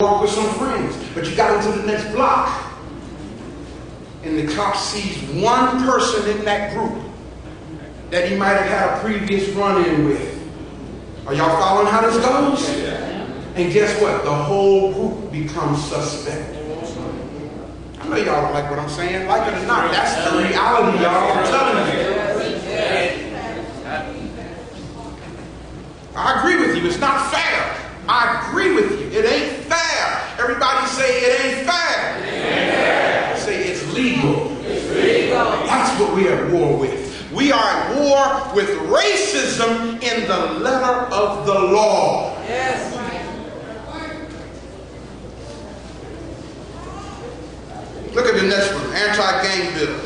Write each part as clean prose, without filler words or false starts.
walk with some friends, but you got into the next block, and the cop sees one person in that group that he might have had a previous run-in with. Are y'all following how this goes? And guess what? The whole group becomes suspect. I know y'all don't like what I'm saying. Like it or not, that's the reality, y'all. I'm telling you. I agree with you. It's not fair. I agree with you. It ain't fair. Everybody say it ain't fair. It ain't fair. Say it's legal. It's legal. That's what we're at war with. We are at war with racism in the letter of the law. Yes. Look at the next one. Anti-gang bill.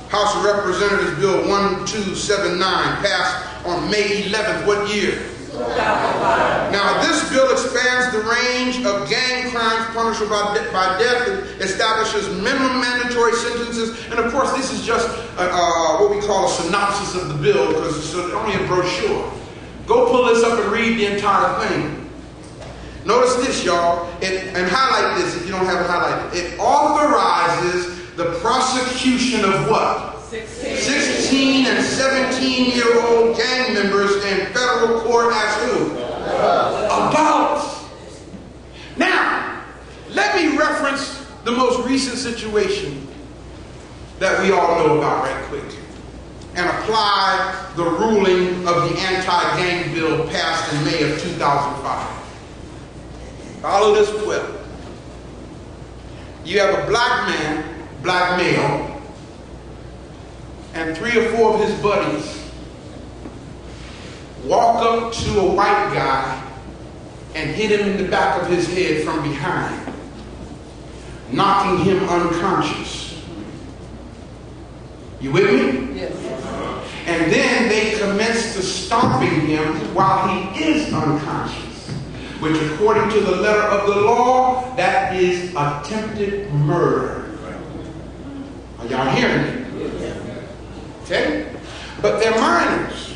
House of Representatives Bill 1279 passed on May 11th. What year? 2005. Now this bill expands the range of gang crimes punishable by death. It establishes minimum mandatory sentences. And of course this is just what we call a synopsis of the bill because it's only a brochure. Go pull this up and read the entire thing. Notice this, y'all, and highlight this if you don't have it highlighted. It authorizes the prosecution of what? 16 and 17-year-old gang members in federal court as who? Adults. Now, let me reference the most recent situation that we all know about right quick and apply the ruling of the anti-gang bill passed in May of 2005. Follow this well. You have a black man, black male, and 3 or 4 of his buddies walk up to a white guy and hit him in the back of his head from behind, knocking him unconscious. You with me? Yes. And then they commence to stomping him while he is unconscious, which according to the letter of the law, that is attempted murder. Are y'all hearing me? Okay? But they're minors.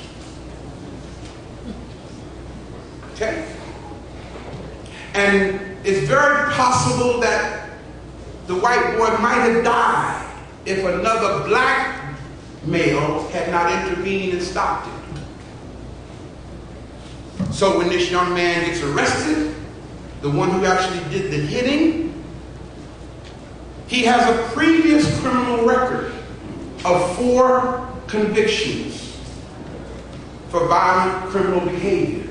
Okay? And it's very possible that the white boy might have died if another black male had not intervened and stopped it. So when this young man gets arrested, the one who actually did the hitting, he has a previous criminal record of 4 convictions for violent criminal behavior.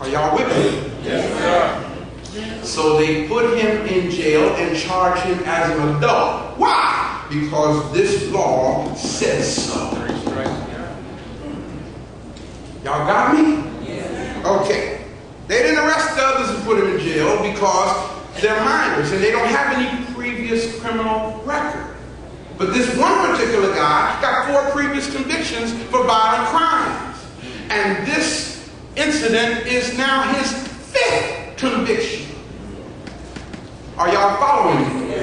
Are y'all with me? Yes, sir. So they put him in jail and charge him as an adult. Why? Because this law says so. Y'all got me? Okay. They didn't arrest the others and put them in jail because they're minors and they don't have any previous criminal record. But this one particular guy got 4 previous convictions for violent crimes. And this incident is now his 5th conviction. Are y'all following me?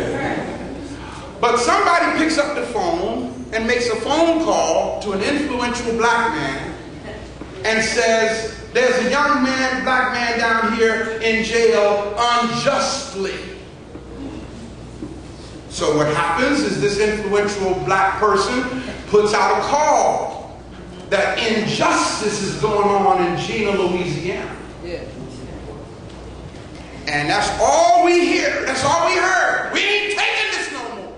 But somebody picks up the phone and makes a phone call to an influential black man and says, there's a young man, black man down here in jail unjustly. So what happens is this influential black person puts out a call that injustice is going on in Gina, Louisiana. Yeah. And that's all we hear. That's all we heard. We ain't taking this no more.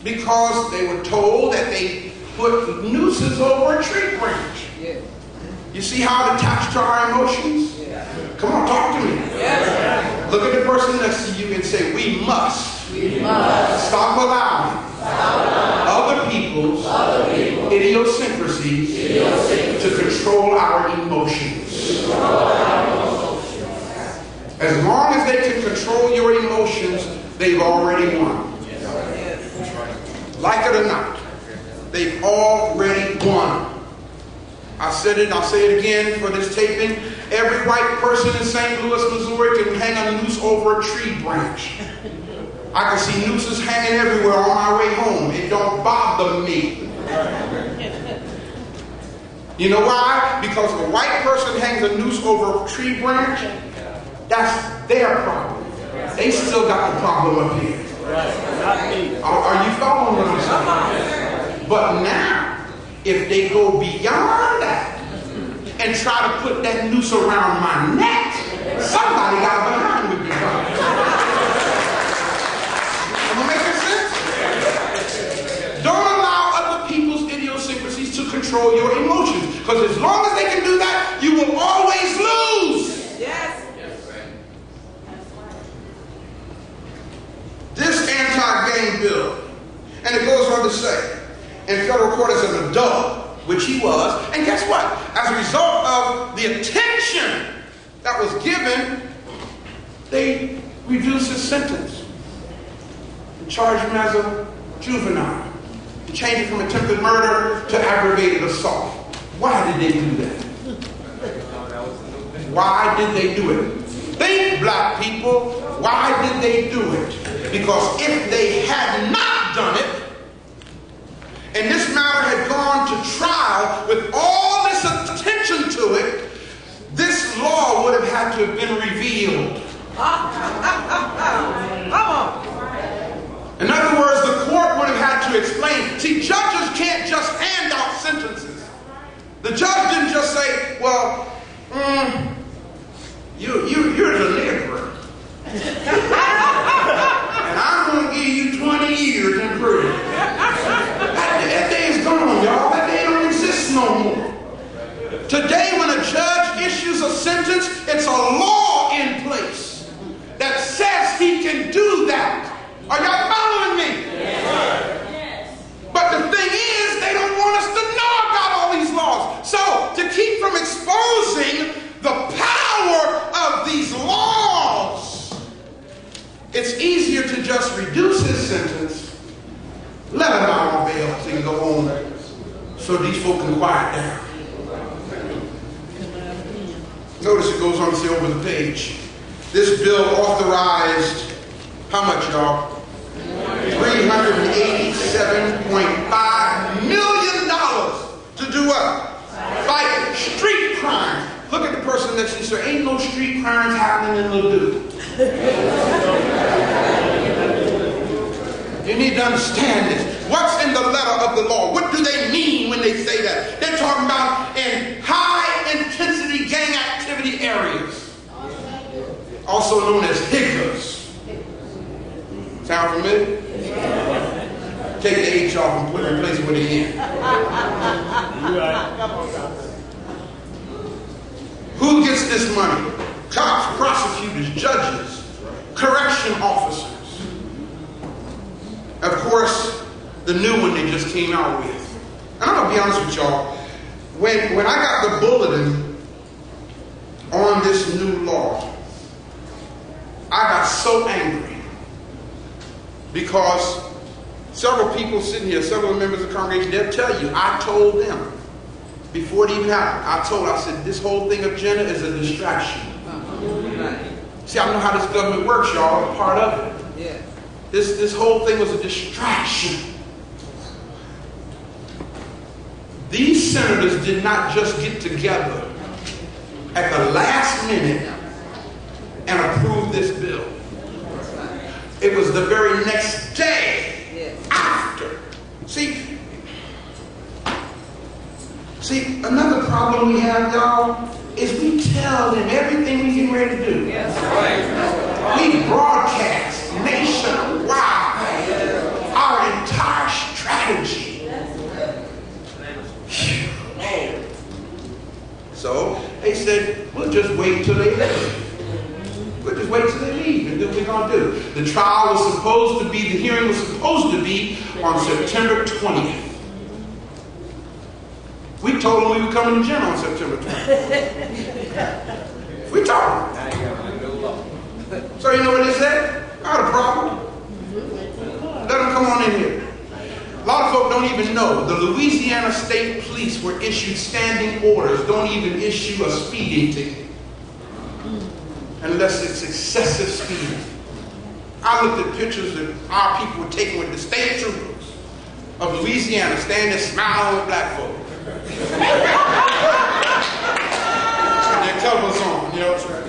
Because they were told that they put nooses over a tree branch. Yeah. You see how it attached to our emotions? Yeah. Come on, talk to me. Yes. Look at the person next to you and say, we must stop allowing other people's idiosyncrasies to control our emotions. As long as they can control your emotions, they've already won. Like it or not, they've already won. I said it, I'll say it again for this taping. Every white person in St. Louis, Missouri can hang a noose over a tree branch. I can see nooses hanging everywhere on my way home. It don't bother me. You know why? Because if a white person hangs a noose over a tree branch, That's their problem. They still got the problem up here. Are you following what I'm saying? But now, if they go beyond that and try to put that noose around my neck, somebody got behind with me. Am I making sense? Don't allow other people's idiosyncrasies to control your emotions. Because as long as they can do that, you will always lose. Yes. This anti-gang bill, and it goes on to say, in federal court as an adult, which he was, and guess what? As a result of the attention that was given, they reduced his sentence and charged him as a juvenile. To change it from attempted murder to aggravated assault. Why did they do that? Why did they do it? Think, black people, why did they do it? Because if they had not done it, and this matter had gone to trial with all this attention to it, this law would have had to have been revealed. In other words, the court would have had to explain. See, judges can't just hand out sentences. The judge didn't just say, well, you're the laborer. And I'm going to give you 20 years in prison. That day is gone, y'all. That day don't exist no more. Today, when a judge issues a sentence, it's a law in place that says he can do that. Are y'all following me? Yes. But the thing is, they don't want us to know about all these laws. So, to keep from exposing the power of these laws, it's easier to just reduce his sentence, let him out on bail, so he can go home, so these folk can quiet down. Notice it goes on to say over the page, this bill authorized, how much, y'all? $387.5 million to do what? Fight street crime. Look at the person next to you, sir. Ain't no street crimes happening in Ladue. You need to understand this. What's in the letter of the law? What do they mean when they say that? They're talking about in high-intensity gang activity areas, also known as Hagins. Sound familiar? Take the H off and put it in place with the N. Who gets this money? Cops, prosecutors, judges, correction officers. Of course, the new one they just came out with. And I'm going to be honest with y'all. When I got the bulletin on this new law, I got so angry. Because several people sitting here, several members of the congregation, they'll tell you, I told them, before it even happened, I said, this whole thing agenda is a distraction. See, I know how this government works, y'all. I'm part of it. Yeah. This whole thing was a distraction. These senators did not just get together at the last minute and approve this bill. It was the very next day after. See, another problem we have, y'all, is we tell them everything we get ready to do. Yes. We broadcast nationwide our entire strategy. So they said, we'll just wait till they leave. We'll just wait till they leave and do what we're going to do. The trial was supposed to be, the hearing was supposed to be on September 20th. We told them we were coming to jail on September 20th. We told them. So you know what they said? Not a problem. Let them come on in here. A lot of folk don't even know the Louisiana State Police were issued standing orders, don't even issue a speeding ticket unless it's excessive speeding. I looked at pictures that our people were taking with the state troopers of Louisiana standing there smiling with black folk. And their covers on, you know what I'm saying?